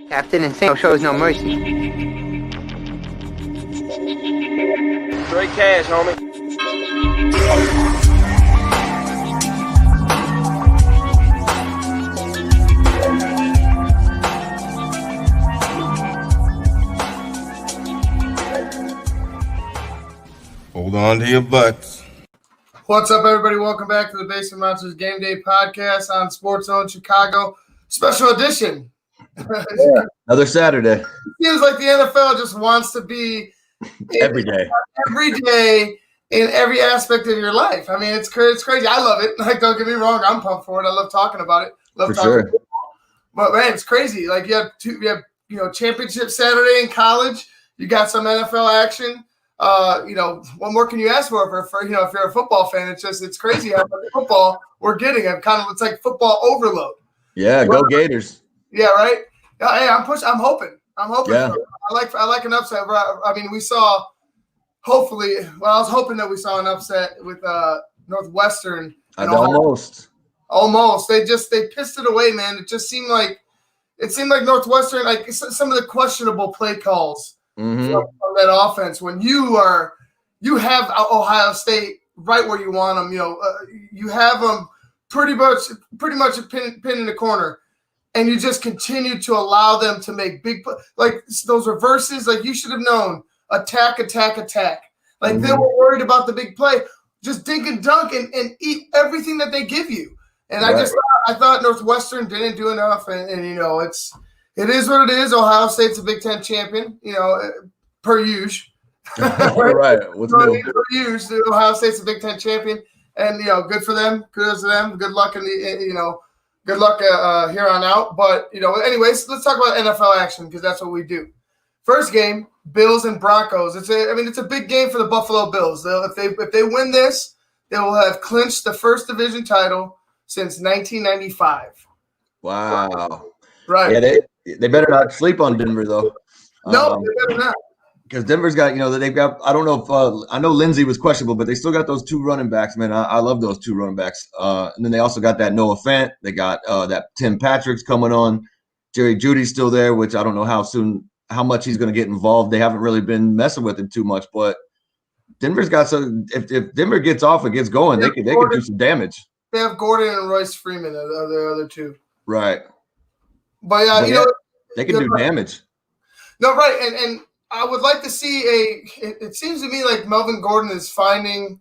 Captain Insano shows no mercy. Straight cash, homie. Hold on to your butts. What's up, everybody? Welcome back to the Basement Monsters Game Day podcast on SportsZone Chicago. Special edition. Yeah, another Saturday. It seems like the NFL just wants to be every day in every aspect of your life. I mean, it's crazy. I love it. Like, don't get me wrong. I'm pumped for it. I love talking about it. Love For talking sure. about it. But, man, it's crazy. Like, you have championship Saturday in college. You got some NFL action. What more can you ask for if you're a football fan? It's crazy how much football we're getting. It's like football overload. Yeah, go Gators. Yeah, right. Hey, I'm hoping. Yeah. I like an upset. I mean, we saw. Hopefully, well, I was hoping that we saw an upset with Northwestern. Almost. They pissed it away, man. It seemed like Northwestern, like some of the questionable play calls. Mm-hmm. From that offense, when you have Ohio State right where you want them, you have them pretty much a pin in the corner, and you just continue to allow them to make big like those reverses. Like, you should have known, attack. Like, They were worried about the big play, just dink and dunk and eat everything that they give you. And right. I thought Northwestern didn't do enough, and it is what it is. Ohio State's a Big Ten champion, per usual. Right. What's new? Per usual, Ohio State's a Big Ten champion, and good for them. Kudos to them. Good luck good luck here on out. But anyways, let's talk about NFL action because that's what we do. First game, Bills and Broncos. It's a big game for the Buffalo Bills. If they win this, they will have clinched the first division title since 1995. Wow. Right. Yeah, they better not sleep on Denver though. No, they better not. Because Denver's got, they've got, I don't know if, I know Lindsey was questionable, but they still got those two running backs, man. I love those two running backs. And then they also got that Noah Fant. They got that Tim Patrick's coming on. Jerry Judy's still there, which I don't know how much he's going to get involved. They haven't really been messing with him too much, but Denver's got some, if Denver gets off and gets going, they could do some damage. They have Gordon and Royce Freeman, the other two. Right. But they can do damage. No, right, and I would like to see it seems to me like Melvin Gordon is finding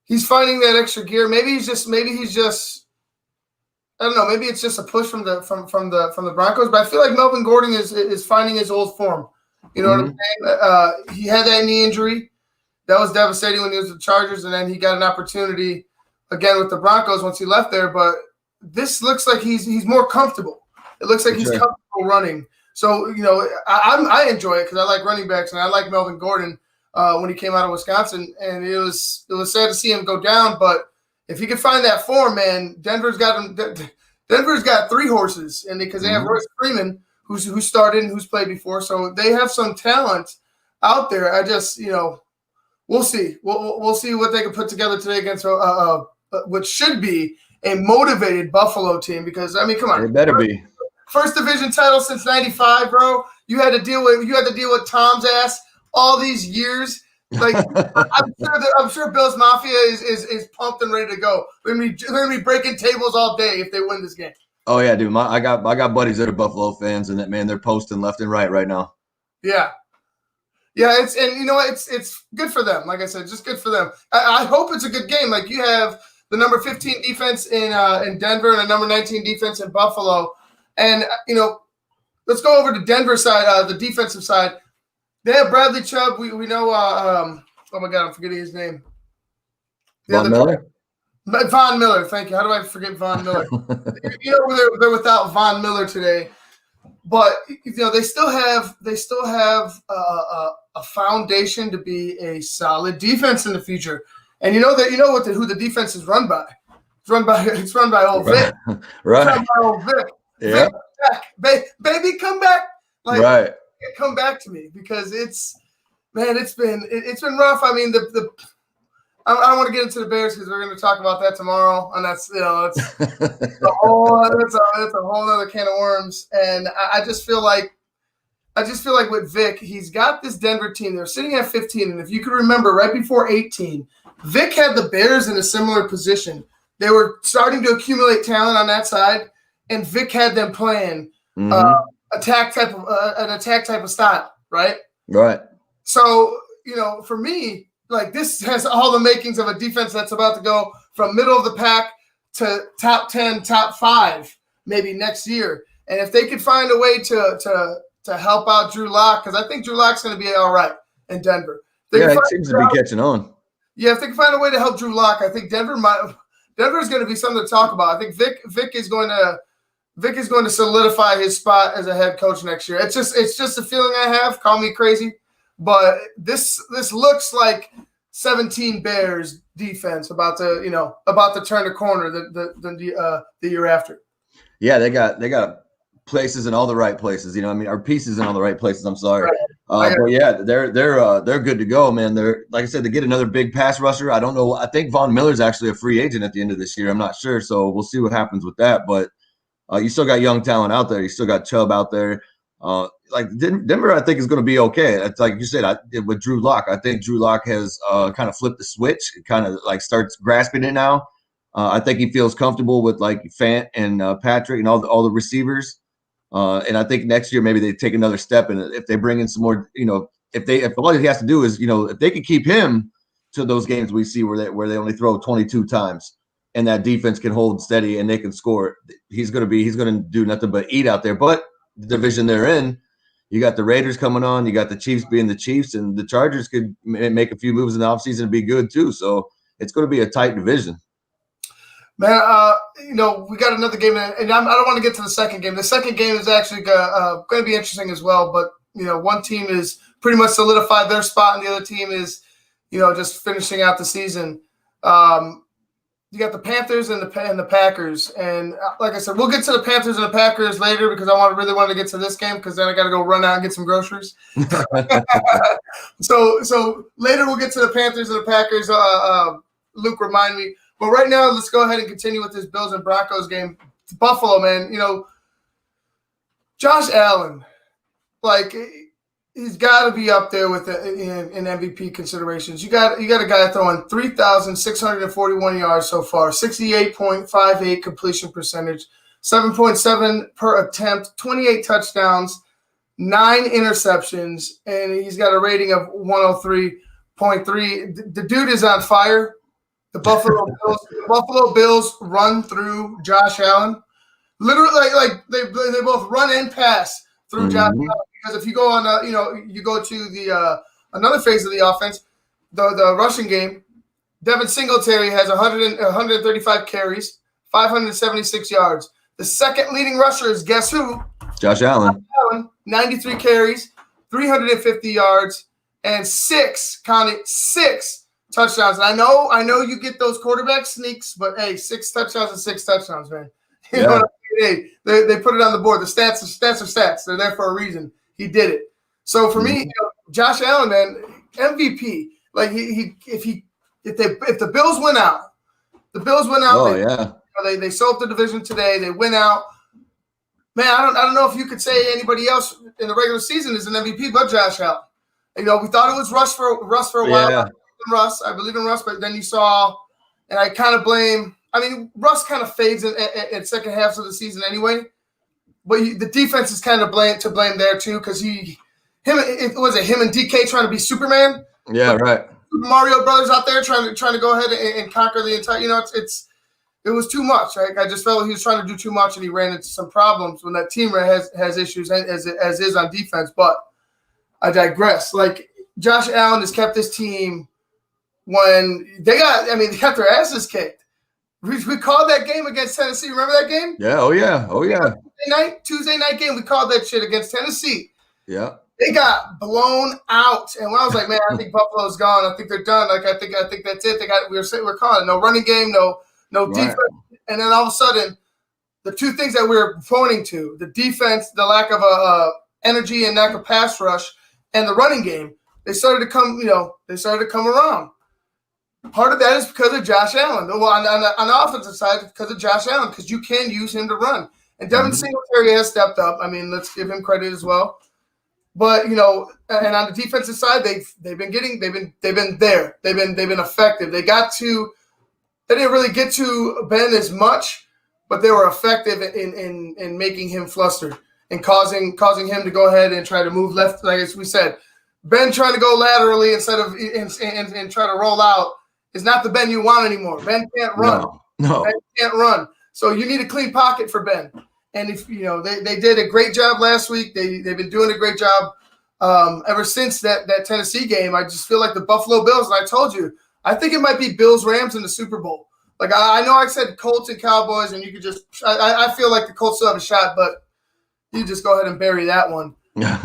that extra gear. Maybe he's just I don't know, maybe it's just a push from the Broncos, but I feel like Melvin Gordon is finding his old form. You know what I'm saying? He had that knee injury. That was devastating when he was with the Chargers, and then he got an opportunity again with the Broncos once he left there, but this looks like he's more comfortable. It looks like he's comfortable running. So, I enjoy it because I like running backs, and I like Melvin Gordon when he came out of Wisconsin, and it was sad to see him go down. But if he can find that form, man, Denver's got three horses, and because they have Royce Freeman, who started and who's played before, so they have some talent out there. I just, we'll see. We'll see what they can put together today against what should be a motivated Buffalo team because, come on. It better be. First division title since 95, bro. You had to deal with Tom's ass all these years. Like I'm sure Bills Mafia is pumped and ready to go. They're gonna be breaking tables all day if they win this game. Oh yeah, dude. I got buddies that are Buffalo fans, and they're posting left and right now. Yeah. Yeah, it's good for them. Like I said, just good for them. I hope it's a good game. Like, you have the number 15 defense in Denver and the number 19 defense in Buffalo. And, let's go over to Denver side, the defensive side. They have Bradley Chubb. We know oh, my God, I'm forgetting his name. Von Miller? Von Miller, thank you. How do I forget Von Miller? They're without Von Miller today. But, they still have a foundation to be a solid defense in the future. And who the defense is run by. It's run by old Vic. Right. It's run by old Vic. Yeah. Baby, come back. Like, right. Come back to me because it's been rough. I mean, I don't want to get into the Bears because we're going to talk about that tomorrow, and that's it's a whole other can of worms. And I just feel like with Vic, he's got this Denver team. They're sitting at 15, and if you can remember, right before 18, Vic had the Bears in a similar position. They were starting to accumulate talent on that side, and Vic had them playing an attack type of style, right? Right. So for me. Like, this has all the makings of a defense that's about to go from middle of the pack to top 10, top 5, maybe next year. And if they could find a way to help out Drew Lock, because I think Drew Lock's going to be all right in Denver. It seems to be catching on. Yeah, if they can find a way to help Drew Lock, I think Denver's going to be something to talk about. I think Vic is going to solidify his spot as a head coach next year. It's just a feeling I have. Call me crazy. But this looks like 17 Bears defense about to turn the corner the year after. Yeah, they got places in all the right places. Our pieces in all the right places. I'm sorry, but yeah, they're good to go, man. They're, like I said, to get another big pass rusher. I don't know. I think Von Miller's actually a free agent at the end of this year. I'm not sure, so we'll see what happens with that. But you still got young talent out there. You still got Chubb out there. Like Denver, I think is going to be okay. It's like you said, with Drew Lock. I think Drew Lock has kind of flipped the switch. It kind of like starts grasping it now. I think he feels comfortable with like Fant and Patrick and all the receivers. And I think next year maybe they take another step. And if they bring in some more, if all he has to do is, if they can keep him to those games we see where they only throw 22 times and that defense can hold steady and they can score, he's going to do nothing but eat out there. But the division they're in, you got the Raiders coming on, you got the Chiefs being the Chiefs, and the Chargers could make a few moves in the offseason and be good too. So it's going to be a tight division. Man, we got another game, and I don't want to get to the second game. The second game is actually going to be interesting as well. But one team is pretty much solidified their spot, and the other team is, just finishing out the season. You got the Panthers and the Packers, and like I said, we'll get to the Panthers and the Packers later because I really wanted to get to this game because then I got to go run out and get some groceries. So later we'll get to the Panthers and the Packers. Luke, remind me. But right now, let's go ahead and continue with this Bills and Broncos game. Buffalo, man, Josh Allen, like, he's got to be up there with in MVP considerations. You got a guy throwing 3,641 yards so far, 68.58 completion percentage, 7.7 per attempt, 28 touchdowns, 9 interceptions, and he's got a rating of 103.3. The dude is on fire. The Buffalo Bills run through Josh Allen. Literally, like they both run and pass through Josh Allen. Because if you go on, you go to the another phase of the offense, the rushing game. Devin Singletary has 135 carries, 576 yards. The second leading rusher is guess who? Josh Allen. 93 carries, 350 yards, and 6 touchdowns. And I know you get those quarterback sneaks, but hey, 6 touchdowns and 6 touchdowns, man. You know what I mean? They put it on the board. The stats are stats. They're there for a reason. He did it. So for me, Josh Allen, man, MVP. Like if the Bills win out, they sold the division today. They win out. Man, I don't know if you could say anybody else in the regular season is an MVP but Josh Allen. We thought it was Russ for a while. I believe in Russ, but then you saw, and I kind of blame. I mean, Russ kind of fades in second halves of the season anyway. But the defense is kind of to blame there too, because him and DK trying to be Superman. Yeah, right. Mario Brothers out there trying to go ahead and conquer the entire. It was too much. Right? I just felt he was trying to do too much, and he ran into some problems when that team has issues as is on defense. But I digress. Like, Josh Allen has kept this team when they got their asses kicked. We called that game against Tennessee. Remember that game? Yeah. Oh yeah. Tuesday night game. We called that shit against Tennessee. Yeah. They got blown out, and when I was like, man, I think Buffalo's gone. I think they're done. Like, I think that's it. We're calling it. No running game, no defense. And then all of a sudden, the two things that we were pointing to, the defense, the lack of energy and lack of pass rush, and the running game, they started to come around. Part of that is because of Josh Allen. Well, on the offensive side, because of Josh Allen, because you can use him to run. And Devin Singletary has stepped up. I mean, let's give him credit as well. But and on the defensive side, they've been there. They've been effective. They didn't really get to Ben as much, but they were effective in making him flustered and causing him to go ahead and try to move left. Like as we said, Ben trying to go laterally instead of and try to roll out is not the Ben you want anymore. Ben can't run. No. Ben can't run. So you need a clean pocket for Ben. And if they did a great job last week. They've been doing a great job ever since that Tennessee game. I just feel like the Buffalo Bills, and I told you, I think it might be Bills-Rams in the Super Bowl. Like I know I said Colts and Cowboys, and you could just I feel like the Colts still have a shot, but you just go ahead and bury that one. Yeah.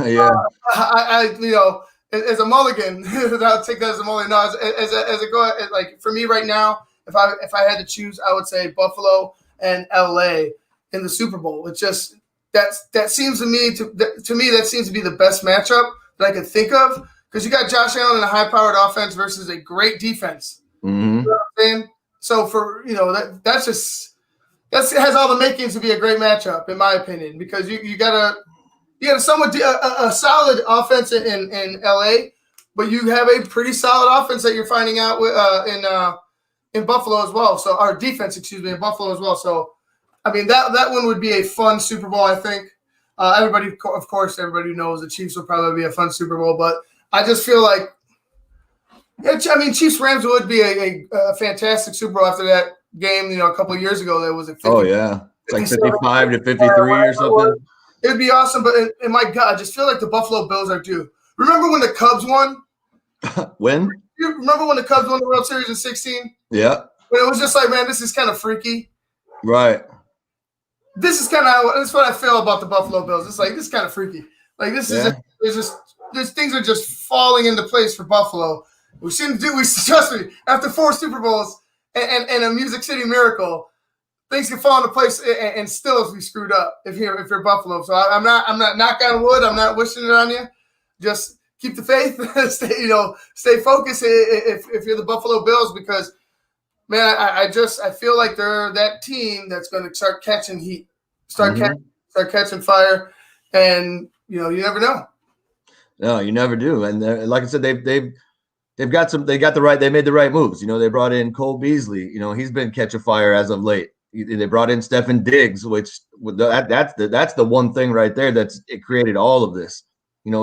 As a mulligan, I'll take that as a mulligan. No, as a go, like for me right now, if I had to choose, I would say Buffalo and LA in the Super Bowl. It's just that seems to me that seems to be the best matchup that I could think of, because you got Josh Allen in a high-powered offense versus a great defense. Mm-hmm. You know what I'm saying? So for that has all the makings to be a great matchup in my opinion, because you got somewhat a solid offense in LA, but you have a pretty solid offense that you're finding out with in Buffalo as well. So our defense, in Buffalo as well. So I mean that one would be a fun Super Bowl. I think everybody knows the Chiefs will probably be a fun Super Bowl, but I just feel like Chiefs Rams would be a fantastic Super Bowl after that game. A couple of years ago, that was 50. Oh yeah, it's like 55 to 53 or something. It would be awesome, but and my God, I just feel like the Buffalo Bills are due. Remember when the Cubs won? When? You remember when the Cubs won the World Series in 2016? Yeah. When it was just like, man, this is kind of freaky. Right. This is that's what I feel about the Buffalo Bills. It's like, this is kind of freaky. Like this is these things are just falling into place for Buffalo. Trust me, after 4 Super Bowls and a Music City miracle, things can fall into place and still be screwed up if you're Buffalo. So I'm not knock on wood. I'm not wishing it on you. Just keep the faith. stay focused if you're the Buffalo Bills, because man, I feel like they're that team that's going to start catching heat, start catching fire, and you never know. No, you never do. And like I said, they made the right moves. They brought in Cole Beasley. He's been catching fire as of late. They brought in Stefan Diggs, which that's the one thing right there it created all of this.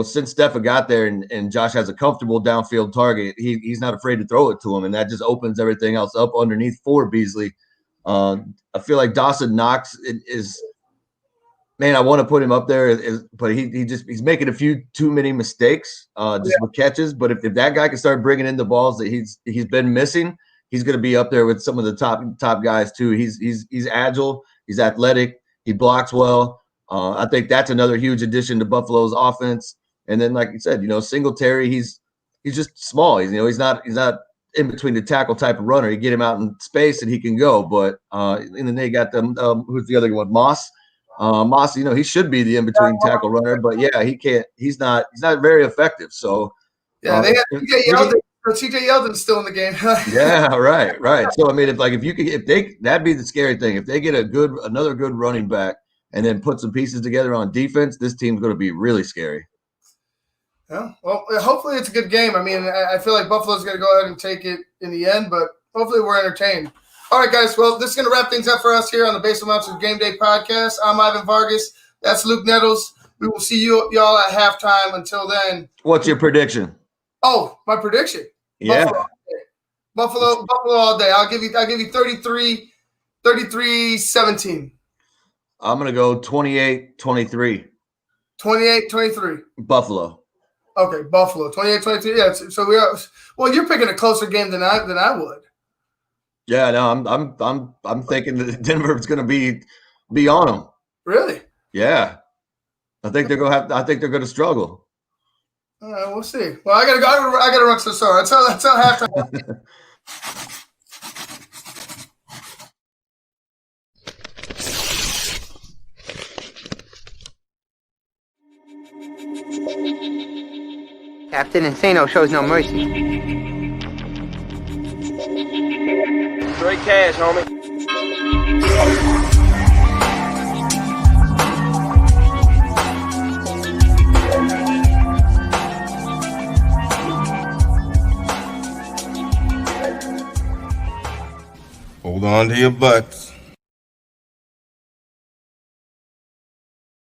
Since Stefan got there and Josh has a comfortable downfield target, he's not afraid to throw it to him, and that just opens everything else up underneath for Beasley. I feel like Dawson Knox is man, I want to put him up there, but he's making a few too many mistakes with catches. But if that guy can start bringing in the balls that he's been missing, he's going to be up there with some of the top guys too. He's agile, he's athletic, he blocks well. I think that's another huge addition to Buffalo's offense. And then, like you said, Singletary, he's just small. He's not in between the tackle type of runner. You get him out in space and he can go. But and then they got them. Who's the other one? Moss. Moss, he should be the in between tackle runner, but yeah, he can't. He's not very effective. So yeah, they got CJ Yeldon. CJ Yeldon's still in the game. Yeah, right. So I mean, that'd be the scary thing. If they get another good running back and then put some pieces together on defense, this team's going to be really scary. Yeah, well, hopefully it's a good game. I mean, I feel like Buffalo's going to go ahead and take it in the end, but hopefully we're entertained. All right, guys. Well, this is going to wrap things up for us here on the Baseball Monsters Game Day podcast. I'm Ivan Vargas. That's Luke Nettles. We will see y'all at halftime. Until then. What's your prediction? Oh, my prediction. Yeah. Buffalo all day. I'll give you 33-17. I'm going to go 28-23. 28-23. Buffalo. Okay, Buffalo. 28-23. Yeah, so we are. Well, you're picking a closer game than I would. Yeah, no, I'm thinking that Denver's going to be on them. Really? Yeah, I think they're going to struggle. All right, we'll see. Well, I gotta run to the store. Until halftime. Captain Insano shows no mercy. Straight cash, homie. Hold on to your butts.